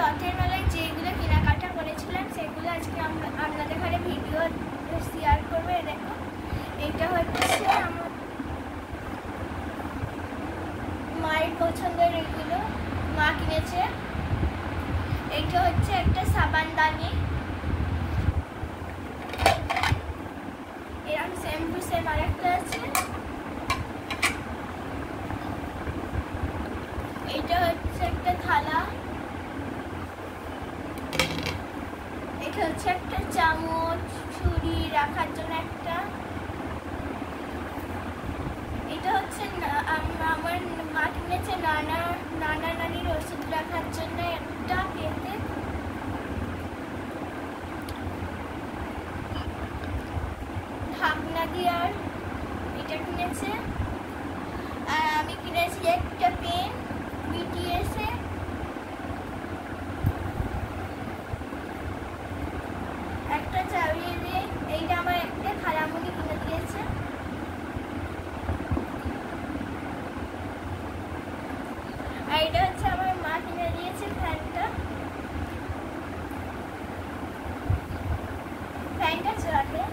রথের মেলায় যেগুলো কেনাকাটা করেছিলাম সেগুলো আজকে আপনাদের ঘরে ভিডিও শেয়ার করবে। দেখো এটা হচ্ছে আমার মায়ের পছন্দের, এগুলো মা কিনেছে। এটা হচ্ছে একটা সাবানদানি, এরকম সেম টু সেম আরেকটা আছে। এটা হচ্ছে একটা থালা, এটা হচ্ছে একটা চামচ, ছুরি রাখার জন্য একটা। এটা হচ্ছে আমার মা কিনেছে নানা নানির ওষুধ রাখার জন্য একটা পেতে। ঢাকনা দেওয়ার এটা কিনেছে। আর আমি কিনেছি একটা পেন BTS এ। একটা চাবি দিয়ে, এইটা আমার একটা খালামুনি কিনে দিয়েছে। আর এটা হচ্ছে আমার মা কিনে দিয়েছে ফ্যানটা চলে।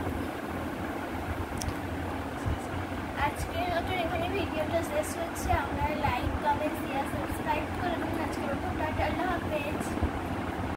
আজকের মতো এখানে ভিডিওটা শেষ হচ্ছে। আপনারা লাইক, কমেন্ট, শেয়ার, সাবস্ক্রাইব করবেন। আজকের মতো টাটা, আল্লাহ হাফেজ।